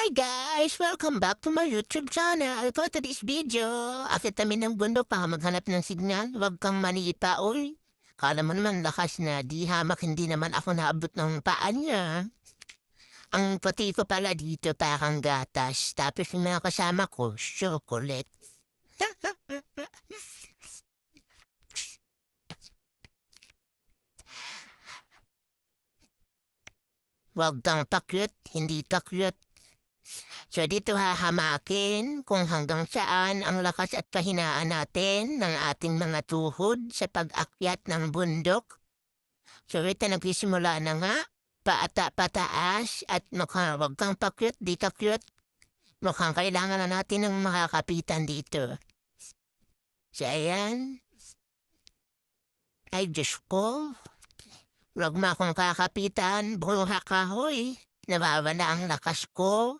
Hi guys! Welcome back to my YouTube channel. For today's video, akit kami ng bundok para maghanap ng signal. Huwag kang manita, oy. Kala mo naman lakas na di hamak, hindi naman ako naabot ng paa niya. Ang pati ko pala dito parang gatas. Tapos yung mga kasama ko, chocolate. Huwag kang pakyut, hindi takyut. So dito hahamakin kung hanggang saan ang lakas at kahinaan natin ng ating mga tuhod sa pag-akyat ng bundok. So ito nagsisimula na nga, pataas at mukhang wag kang pakyut, di kakyut. Mukhang kailangan na natin ng makakapitan dito. So ayan, ay Diyos ko, wag mo akong kakapitan, bruha ka hoy. Nawawala ang lakas ko.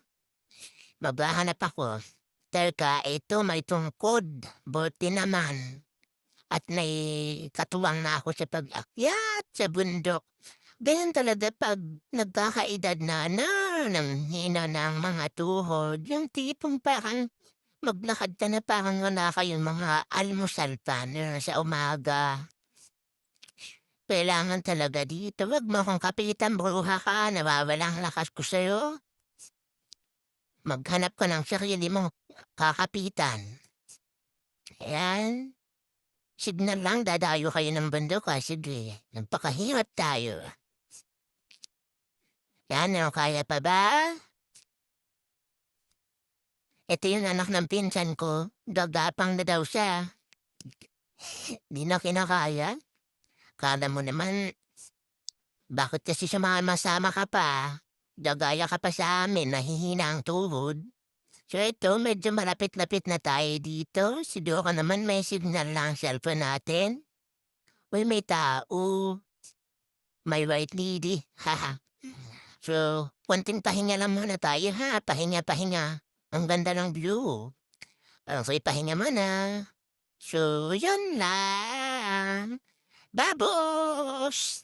Maghahanap ako. Teka, ito may tungkod. Buti naman. At may katuwang na ako sa pag-akyat sa bundok. Ganyan talaga pag nagkakaedad na ng hina ng mga tuhod. Yung tipong parang maglakad ka na parang wala kayong mga almusal pa na sa umaga. Kailangan talaga dito. Wag mo akong kapitan, bruha ka. Nawawalang lakas ko sa'yo. Maghanap ka ng sarili mong kakapitan. Ayan. Signal lang, dadayo kayo ng bundok. Sige, nagpakahirap tayo. Yan, ano, kaya pa ba? Ito yung anak ng pinsan ko. Gagapang na daw siya. Di na kinakaya. Kala mo naman, bakit kasi sumama-sama ka pa? Gagaya ka pa sa amin, nahihina ang tuhod. So ito, medyo malapit-lapit na tayo dito. Siguro naman may signal lang ang cellphone natin. Uy, may tao. May white lady. Haha. So, konting pahinga lang muna tayo ha. Pahinga. Ang ganda ng view. Okay, pahinga muna. So, yun lang. Babos!